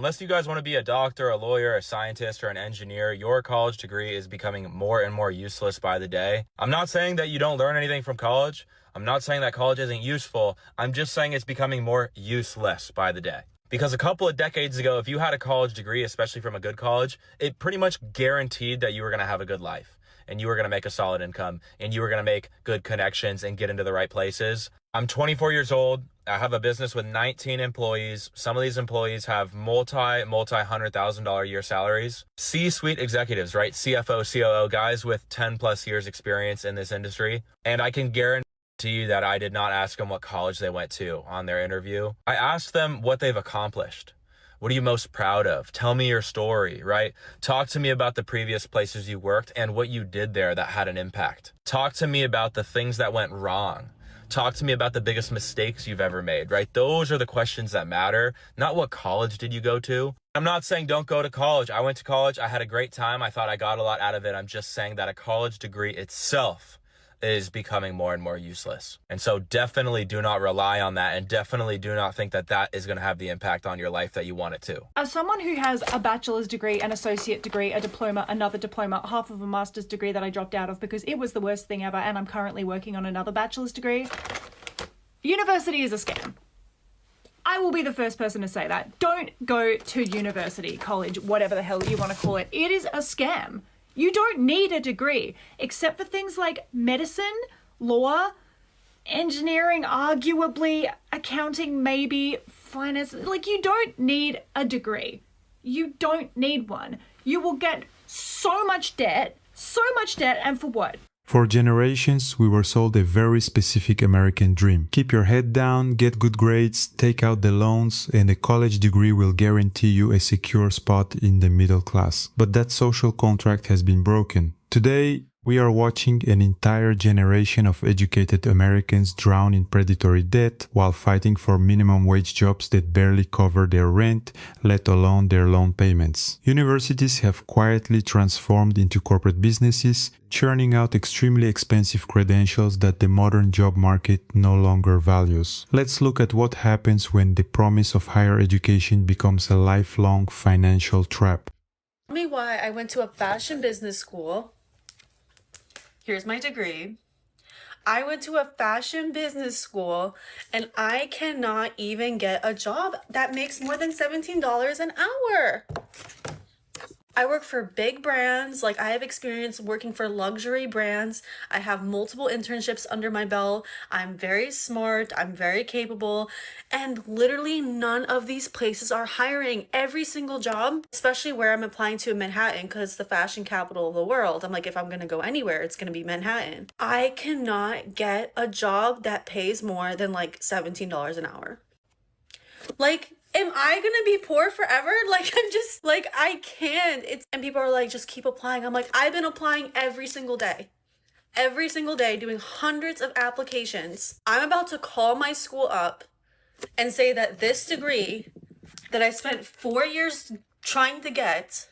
Unless you guys want to be a doctor, a lawyer, a scientist, or an engineer, your college degree is becoming more and more useless by the day. I'm not saying that you don't learn anything from college. I'm not saying that college isn't useful. I'm just saying it's becoming more useless by the day. Because a couple of decades ago, if you had a college degree, especially from a good college, it pretty much guaranteed that you were going to have a good life and you were going to make a solid income and you were going to make good connections and get into the right places. I'm 24 years old. I have a business with 19 employees. Some of these employees have multi $100,000 a year salaries. C-suite executives, right? CFO, COO, guys with 10 plus years experience in this industry. And I can guarantee you that I did not ask them what college they went to on their interview. I asked them what they've accomplished. What are you most proud of? Tell me your story, right? Talk to me about the previous places you worked and what you did there that had an impact. Talk to me about the things that went wrong. Talk to me about the biggest mistakes you've ever made, right? Those are the questions that matter, not what college did you go to. I'm not saying don't go to college. I went to college. I had a great time. I thought I got a lot out of it. I'm just saying that a college degree itself is becoming more and more useless. And so definitely do not rely on that, and definitely do not think that that is going to have the impact on your life that you want it to. As someone who has a bachelor's degree, an associate degree, a diploma, another diploma, half of a master's degree that I dropped out of because it was the worst thing ever, and I'm currently working on another bachelor's degree, university is a scam. I will be the first person to say that. Don't go to university, college, whatever the hell you want to call it. It is a scam. You don't need a degree, except for things like medicine, law, engineering, arguably, accounting, maybe, finance. Like, you don't need a degree. You don't need one. You will get so much debt, and for what? For generations, we were sold a very specific American dream. Keep your head down, get good grades, take out the loans, and a college degree will guarantee you a secure spot in the middle class. But that social contract has been broken. Today, we are watching an entire generation of educated Americans drown in predatory debt while fighting for minimum wage jobs that barely cover their rent, let alone their loan payments. Universities have quietly transformed into corporate businesses, churning out extremely expensive credentials that the modern job market no longer values. Let's look at what happens when the promise of higher education becomes a lifelong financial trap. Tell me why I went to a fashion business school. Here's my degree. I went to a fashion business school and I cannot even get a job that makes more than $17 an hour. I work for big brands. Like, I have experience working for luxury brands. I have multiple internships under my belt. I'm very smart. I'm very capable. And literally none of these places are hiring. Every single job, especially where I'm applying to in Manhattan, because it's the fashion capital of the world. I'm like, if I'm going to go anywhere, it's going to be Manhattan. I cannot get a job that pays more than like $17 an hour. Like, am I gonna be poor forever? Like, I'm just like, I can't. And people are like, just keep applying. I'm like, I've been applying every single day doing hundreds of applications. I'm about to call my school up and say that this degree that I spent 4 years trying to get,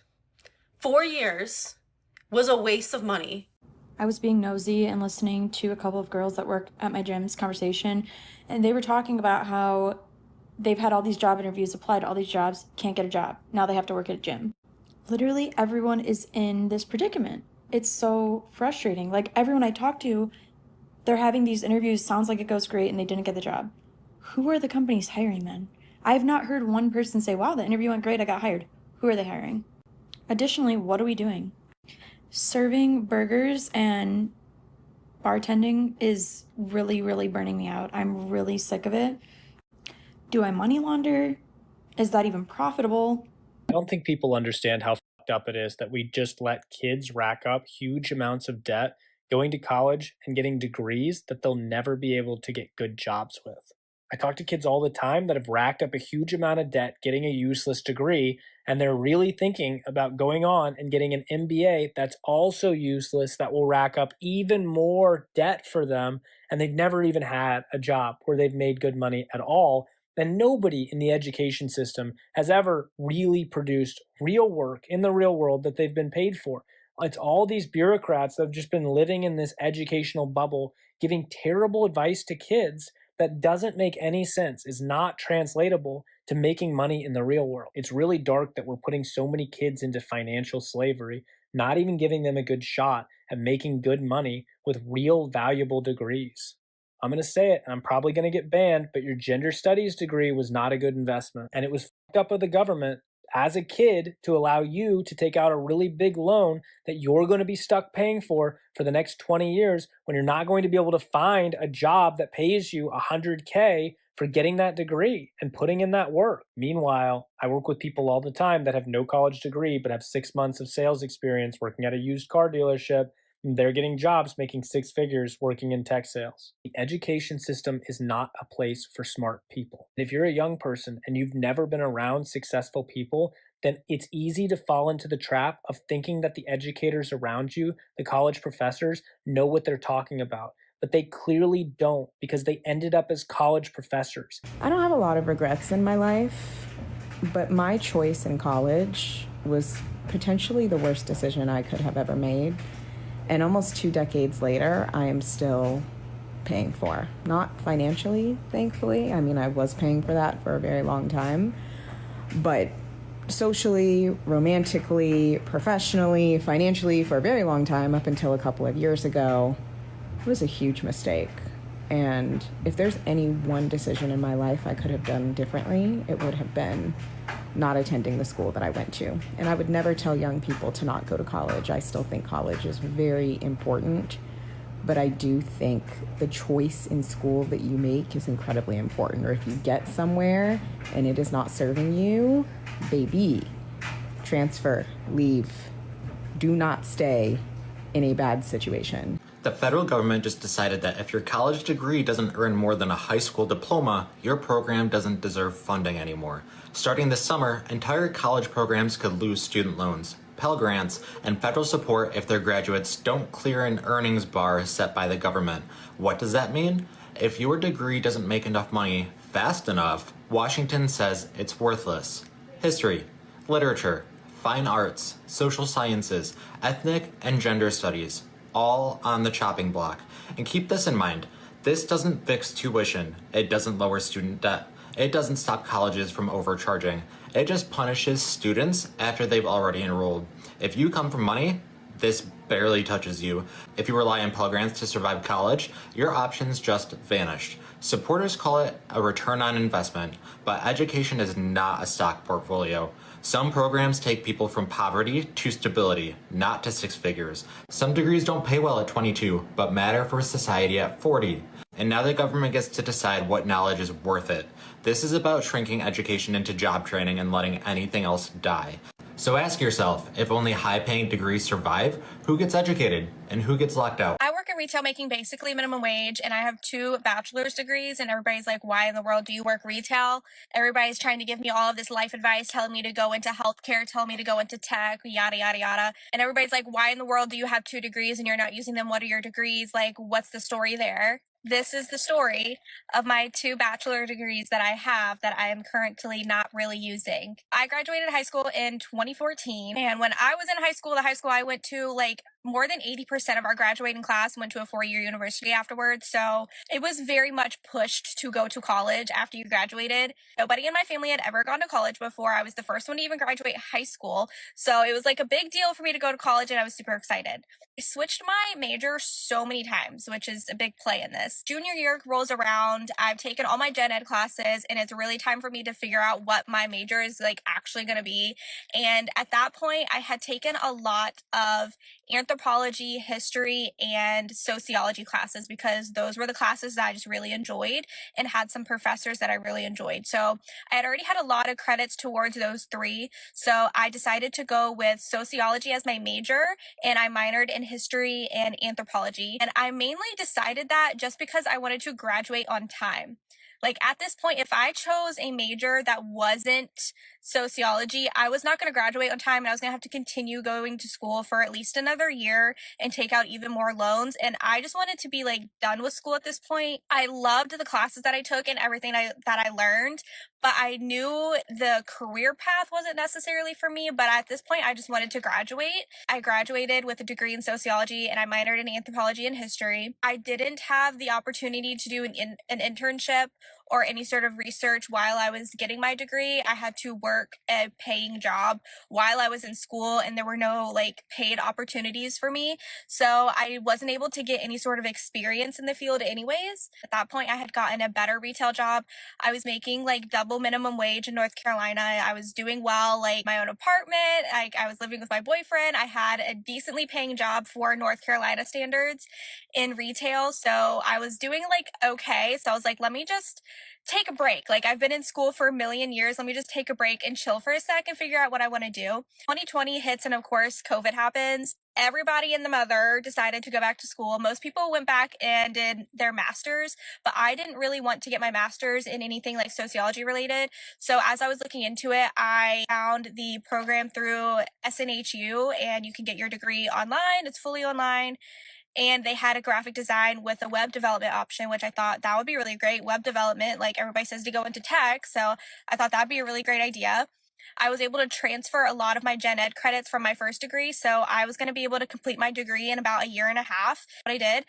4 years, was a waste of money. I was being nosy and listening to a couple of girls that work at my gym's conversation, and they were talking about how they've had all these job interviews, applied to all these jobs, can't get a job. Now they have to work at a gym. Literally everyone is in this predicament. It's so frustrating. Like, everyone I talk to, they're having these interviews, sounds like it goes great, and they didn't get the job. Who are the companies hiring then? I have not heard one person say, wow, the interview went great, I got hired. Who are they hiring? Additionally, what are we doing? Serving burgers and bartending is really, really burning me out. I'm really sick of it. Do I money launder? Is that even profitable? I don't think people understand how fucked up it is that we just let kids rack up huge amounts of debt going to college and getting degrees that they'll never be able to get good jobs with. I talk to kids all the time that have racked up a huge amount of debt getting a useless degree, and they're really thinking about going on and getting an MBA that's also useless, that will rack up even more debt for them, and they've never even had a job where they've made good money at all. And nobody in the education system has ever really produced real work in the real world that they've been paid for. It's all these bureaucrats that have just been living in this educational bubble, giving terrible advice to kids that doesn't make any sense, is not translatable to making money in the real world. It's really dark that we're putting so many kids into financial slavery, not even giving them a good shot at making good money with real valuable degrees. I'm going to say it, and I'm probably going to get banned, but your gender studies degree was not a good investment. And it was fucked up of the government as a kid to allow you to take out a really big loan that you're going to be stuck paying for the next 20 years when you're not going to be able to find a job that pays you $100K for getting that degree and putting in that work. Meanwhile, I work with people all the time that have no college degree but have 6 months of sales experience working at a used car dealership. They're getting jobs making six figures working in tech sales. The education system is not a place for smart people. If you're a young person and you've never been around successful people, then it's easy to fall into the trap of thinking that the educators around you, the college professors, know what they're talking about. But they clearly don't, because they ended up as college professors. I don't have a lot of regrets in my life, but my choice in college was potentially the worst decision I could have ever made. And almost 2 decades later, I am still paying for. Not financially, thankfully. I mean, I was paying for that for a very long time. But socially, romantically, professionally, financially, for a very long time, up until a couple of years ago, it was a huge mistake. And if there's any one decision in my life I could have done differently, it would have been not attending the school that I went to. And I would never tell young people to not go to college. I still think college is very important, but I do think the choice in school that you make is incredibly important. Or if you get somewhere and it is not serving you, baby, transfer, leave. Do not stay in a bad situation. The federal government just decided that if your college degree doesn't earn more than a high school diploma, your program doesn't deserve funding anymore. Starting this summer, entire college programs could lose student loans, Pell Grants, and federal support if their graduates don't clear an earnings bar set by the government. What does that mean? If your degree doesn't make enough money fast enough, Washington says it's worthless. History, literature, fine arts, social sciences, ethnic and gender studies, all on the chopping block. And keep this in mind, this doesn't fix tuition, it doesn't lower student debt, it doesn't stop colleges from overcharging, it just punishes students after they've already enrolled. If you come from money, this barely touches you. If you rely on Pell Grants to survive college, your options just vanished. Supporters call it a return on investment, but education is not a stock portfolio. Some programs take people from poverty to stability, not to six figures. Some degrees don't pay well at 22, but matter for society at 40. And now the government gets to decide what knowledge is worth it. This is about shrinking education into job training and letting anything else die. So ask yourself, if only high-paying degrees survive, who gets educated and who gets locked out? I work in retail making basically minimum wage, and I have 2 bachelor's degrees, and everybody's like, why in the world do you work retail? Everybody's trying to give me all of this life advice, telling me to go into healthcare, telling me to go into tech, yada, yada, yada. And everybody's like, why in the world do you have 2 degrees and you're not using them? What are your degrees? Like, what's the story there? This is the story of my 2 bachelor degrees that I have that I am currently not really using. I graduated high school in 2014, and when I was in high school, the high school I went to, like, more than 80% of our graduating class went to a 4-year university afterwards, so it was very much pushed to go to college after you graduated. Nobody in my family had ever gone to college before. I was the first one to even graduate high school, so it was like a big deal for me to go to college, and I was super excited. I switched my major so many times, which is a big play in this. Junior year rolls around, I've taken all my gen ed classes, and it's really time for me to figure out what my major is like actually going to be. And at that point, I had taken a lot of anthropology, history, and sociology classes because those were the classes that I just really enjoyed and had some professors that I really enjoyed. So I had already had a lot of credits towards those 3. So I decided to go with sociology as my major, and I minored in history and anthropology. And I mainly decided that just because I wanted to graduate on time. Like, at this point, if I chose a major that wasn't sociology, I was not going to graduate on time, and I was going to have to continue going to school for at least another year and take out even more loans. And I just wanted to be, like, done with school at this point. I loved the classes that I took and everything that I learned, but I knew the career path wasn't necessarily for me. But at this point, I just wanted to graduate. I graduated with a degree in sociology, and I minored in anthropology and history. I didn't have the opportunity to do an internship or any sort of research while I was getting my degree. I had to work a paying job while I was in school, and there were no like paid opportunities for me. So I wasn't able to get any sort of experience in the field anyways. At that point, I had gotten a better retail job. I was making like double minimum wage in North Carolina. I was doing well, like my own apartment. I was living with my boyfriend. I had a decently paying job for North Carolina standards in retail. So I was doing like okay. So I was like, let me just take a break. Like I've been in school for a million years. Let me just take a break and chill for a sec and figure out what I want to do. 2020 hits and of course COVID happens. Everybody and the mother decided to go back to school. Most people went back and did their masters, but I didn't really want to get my master's in anything like sociology related. So as I was looking into it, I found the program through SNHU, and you can get your degree online. It's fully online. And they had a graphic design with a web development option, which I thought that would be really great. Web development, like everybody says to go into tech. So I thought that'd be a really great idea. I was able to transfer a lot of my gen ed credits from my first degree. So I was going to be able to complete my degree in about a year and a half. What I did,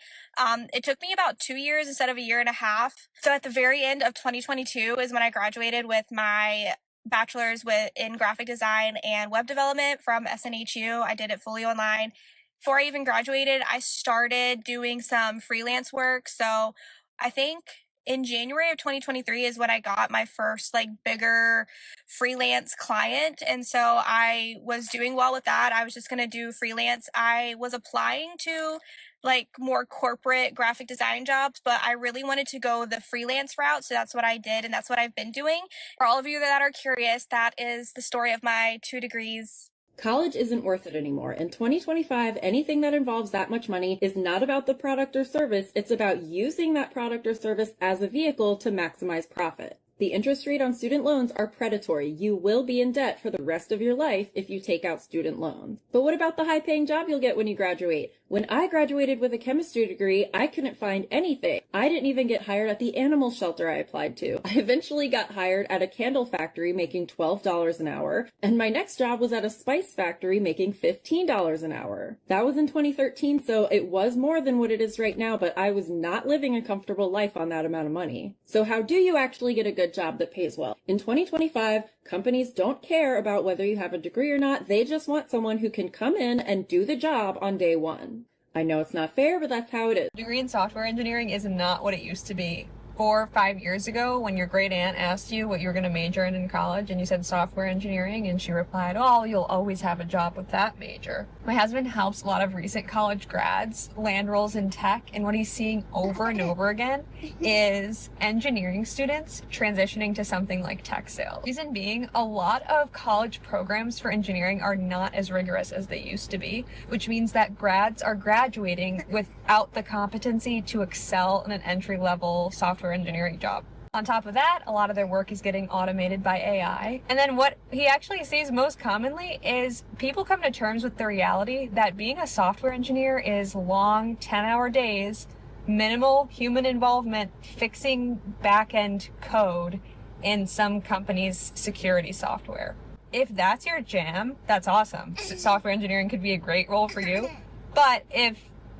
it took me about 2 years instead of a year and a half. So at the very end of 2022 is when I graduated with my bachelor's in graphic design and web development from SNHU. I did it fully online. Before I even graduated, I started doing some freelance work. So I think in January of 2023 is when I got my first like bigger freelance client. And so I was doing well with that. I was just going to do freelance. I was applying to like more corporate graphic design jobs, but I really wanted to go the freelance route. So that's what I did. And that's what I've been doing. For all of you that are curious, that is the story of my 2 degrees. College isn't worth it anymore. In 2025, anything that involves that much money is not about the product or service. It's about using that product or service as a vehicle to maximize profit. The interest rate on student loans are predatory. You will be in debt for the rest of your life if you take out student loans. But what about the high-paying job you'll get when you graduate? When I graduated with a chemistry degree, I couldn't find anything. I didn't even get hired at the animal shelter I applied to. I eventually got hired at a candle factory making $12 an hour, and my next job was at a spice factory making $15 an hour. That was in 2013, so it was more than what it is right now, but I was not living a comfortable life on that amount of money. So how do you actually get a good job that pays well? In 2025, companies don't care about whether you have a degree or not. They just want someone who can come in and do the job on day one. I know it's not fair, but that's how it is. Degree in software engineering is not what it used to be. 4 or 5 years ago, when your great aunt asked you what you were going to major in college and you said software engineering, and she replied, oh, you'll always have a job with that major. My husband helps a lot of recent college grads land roles in tech, and what he's seeing over and over again is engineering students transitioning to something like tech sales. Reason being, a lot of college programs for engineering are not as rigorous as they used to be, which means that grads are graduating without the competency to excel in an entry-level software engineering job. On top of that, a lot of their work is getting automated by AI. And then what he actually sees most commonly is people come to terms with the reality that being a software engineer is long 10-hour days, minimal human involvement, fixing back-end code in some company's security software. If that's your jam, that's awesome. Software engineering could be a great role for you. But if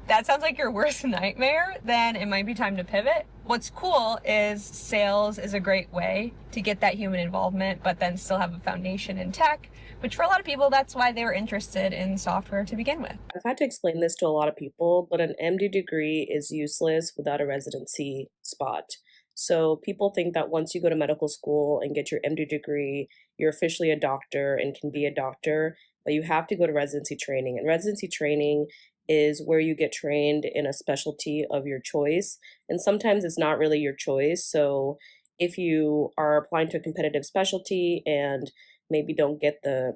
that sounds like your worst nightmare, then it might be time to pivot. What's cool is sales is a great way to get that human involvement, but then still have a foundation in tech, which for a lot of people, that's why they were interested in software to begin with. I've had to explain this to a lot of people, but an MD degree is useless without a residency spot. So people think that once you go to medical school and get your MD degree, you're officially a doctor and can be a doctor, but you have to go to residency training. And residency training is where you get trained in a specialty of your choice. And sometimes it's not really your choice. So if you are applying to a competitive specialty and maybe don't get the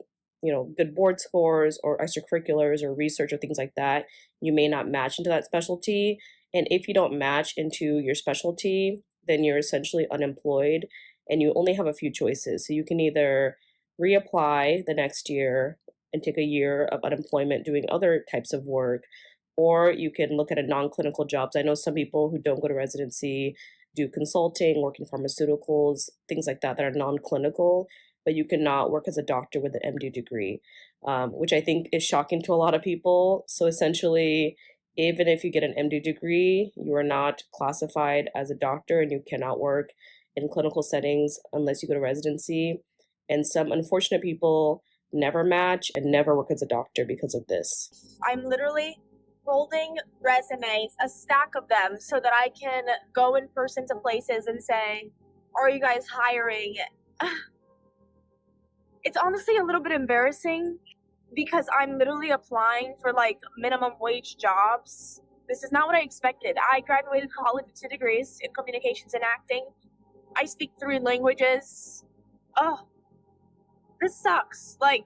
good board scores or extracurriculars or research or things like that, you may not match into that specialty. And if you don't match into your specialty, then you're essentially unemployed and you only have a few choices. So you can either reapply the next year and take a year of unemployment doing other types of work, or you can look at a non-clinical jobs. I know some people who don't go to residency do consulting, work in pharmaceuticals, things like that are non-clinical, but you cannot work as a doctor with an MD degree, which I think is shocking to a lot of people. So essentially, even if you get an MD degree, you are not classified as a doctor and you cannot work in clinical settings unless you go to residency. And some unfortunate people never match and never work as a doctor because of this. I'm literally holding resumes, a stack of them, so that I can go in person to places and say, are you guys hiring? It's honestly a little bit embarrassing because I'm literally applying for like minimum wage jobs. This is not what I expected. I graduated college with 2 degrees in communications and acting. I speak 3 languages. Oh, this sucks. Like,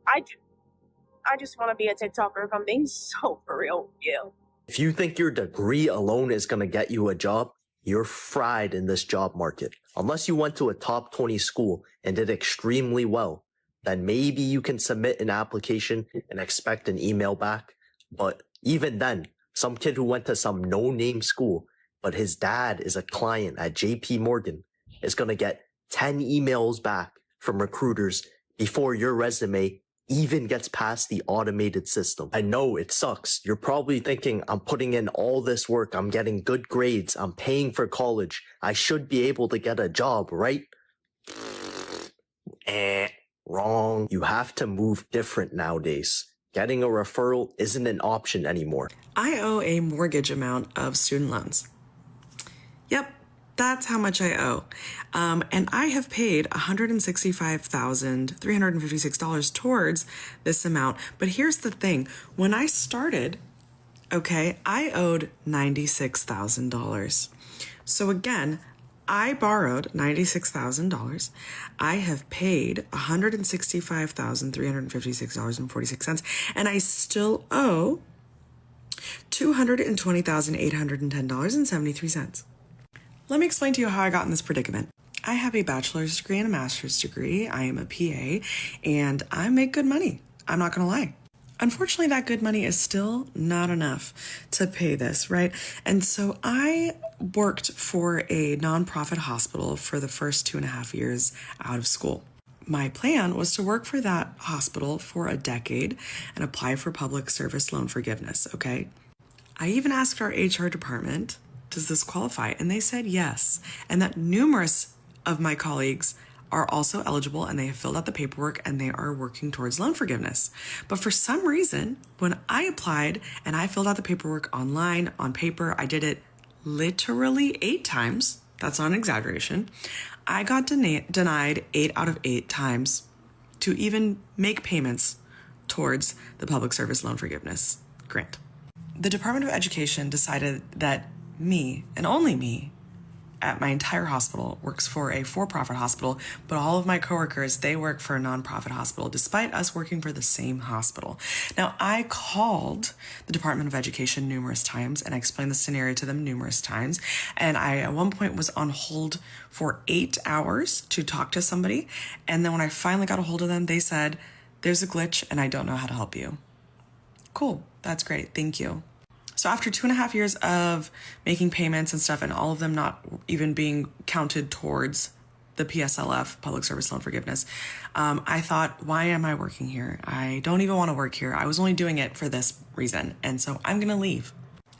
I just want to be a TikToker if I'm being so for real with you. If you think your degree alone is going to get you a job, you're fried in this job market. Unless you went to a top 20 school and did extremely well, then maybe you can submit an application and expect an email back. But even then, some kid who went to some no-name school, but his dad is a client at JP Morgan, is going to get 10 emails back from recruiters before your resume even gets past the automated system. I know it sucks. You're probably thinking, I'm putting in all this work. I'm getting good grades. I'm paying for college. I should be able to get a job, right? Wrong. You have to move different nowadays. Getting a referral isn't an option anymore. I owe a mortgage amount of student loans. Yep, that's how much I owe. And I have paid $165,356 towards this amount. But here's the thing. When I started, okay, I owed $96,000. So again, I borrowed $96,000. I have paid $165,356.46, and I still owe $220,810.73. Let me explain to you how I got in this predicament. I have a bachelor's degree and a master's degree. I am a PA, and I make good money. I'm not gonna lie. Unfortunately, that good money is still not enough to pay this, right? And so I worked for a nonprofit hospital for the first 2.5 years out of school. My plan was to work for that hospital for a decade and apply for public service loan forgiveness, okay? I even asked our HR department, does this qualify? And they said yes, and that numerous of my colleagues are also eligible and they have filled out the paperwork and they are working towards loan forgiveness. But for some reason, when I applied and I filled out the paperwork online, on paper, I did it literally 8 times. That's not an exaggeration. I got denied 8 out of 8 times to even make payments towards the public service loan forgiveness grant. The Department of Education decided that me, and only me, at my entire hospital works for a for-profit hospital, but all of my coworkers, they work for a nonprofit hospital, despite us working for the same hospital. Now, I called the Department of Education numerous times, and I explained the scenario to them numerous times, and I, at one point, was on hold for 8 hours to talk to somebody, and then when I finally got a hold of them, they said, there's a glitch, and I don't know how to help you. Cool, that's great, thank you. So after 2.5 years of making payments and stuff, and all of them not even being counted towards the PSLF, Public Service Loan Forgiveness, I thought, why am I working here? I don't even want to work here. I was only doing it for this reason, and so I'm going to leave.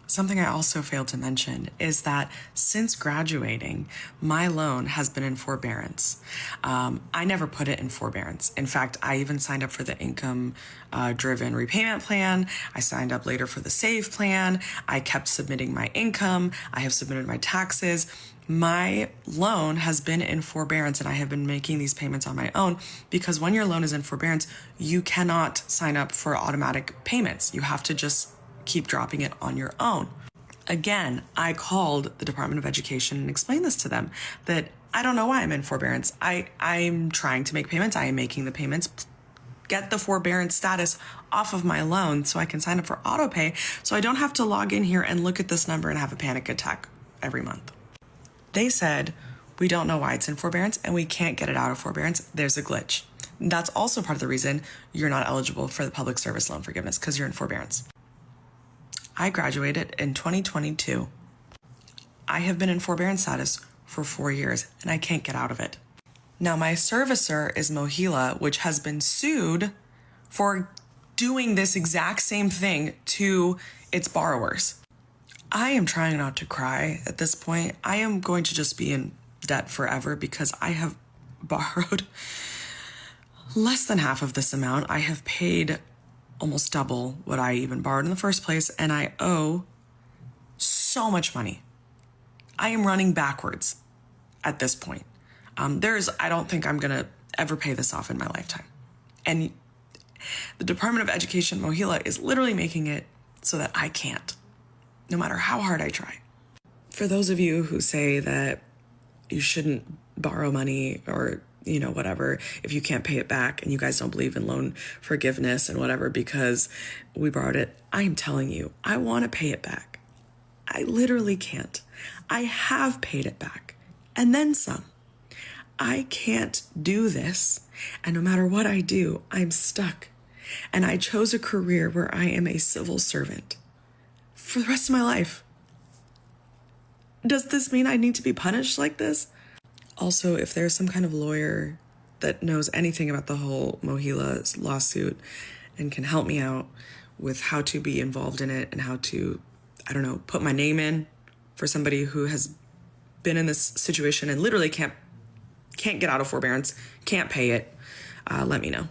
Something I also failed to mention is that since graduating, my loan has been in forbearance. I never put it in forbearance. In fact, I even signed up for the income-driven repayment plan. I signed up later for the SAVE plan. I kept submitting my income. I have submitted my taxes. My loan has been in forbearance, and I have been making these payments on my own because when your loan is in forbearance, you cannot sign up for automatic payments. You have to just keep dropping it on your own. Again, I called the Department of Education and explained this to them, that I don't know why I'm in forbearance. I'm trying to make payments. I am making the payments. Get the forbearance status off of my loan so I can sign up for auto pay so I don't have to log in here and look at this number and have a panic attack every month. They said, we don't know why it's in forbearance and we can't get it out of forbearance. There's a glitch. That's also part of the reason you're not eligible for the public service loan forgiveness, because you're in forbearance. I graduated in 2022. I have been in forbearance status for 4 years and I can't get out of it. Now, my servicer is Mohila, which has been sued for doing this exact same thing to its borrowers. I am trying not to cry at this point. I am going to just be in debt forever because I have borrowed less than half of this amount. I have paid almost double what I even borrowed in the first place, and I owe so much money. I am running backwards at this point. I don't think I'm gonna ever pay this off in my lifetime. And the Department of Education, Mohila, is literally making it so that I can't, no matter how hard I try. For those of you who say that you shouldn't borrow money or, whatever, if you can't pay it back, and you guys don't believe in loan forgiveness and whatever because we borrowed it, I'm telling you, I want to pay it back. I literally can't. I have paid it back, and then some. I can't do this, and no matter what I do, I'm stuck. And I chose a career where I am a civil servant for the rest of my life. Does this mean I need to be punished like this? Also, if there's some kind of lawyer that knows anything about the whole Mohila lawsuit and can help me out with how to be involved in it and how to, put my name in for somebody who has been in this situation and literally can't get out of forbearance, can't pay it, let me know.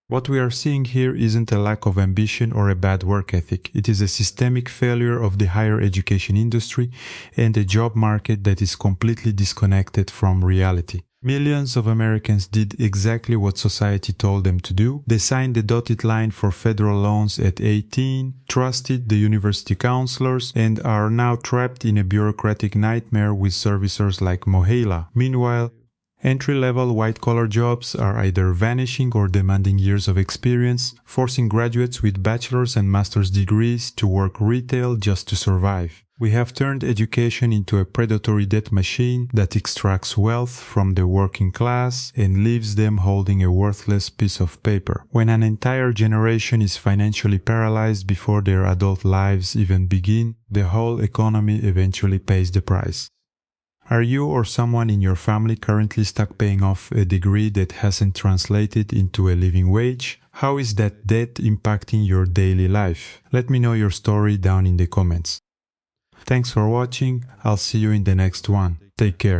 What we are seeing here isn't a lack of ambition or a bad work ethic. It is a systemic failure of the higher education industry and a job market that is completely disconnected from reality. Millions of Americans did exactly what society told them to do. They signed the dotted line for federal loans at 18, trusted the university counselors, and are now trapped in a bureaucratic nightmare with servicers like Mohila. Meanwhile, entry-level white-collar jobs are either vanishing or demanding years of experience, forcing graduates with bachelor's and master's degrees to work retail just to survive. We have turned education into a predatory debt machine that extracts wealth from the working class and leaves them holding a worthless piece of paper. When an entire generation is financially paralyzed before their adult lives even begin, the whole economy eventually pays the price. Are you or someone in your family currently stuck paying off a degree that hasn't translated into a living wage? How is that debt impacting your daily life? Let me know your story down in the comments. Thanks for watching. I'll see you in the next one. Take care.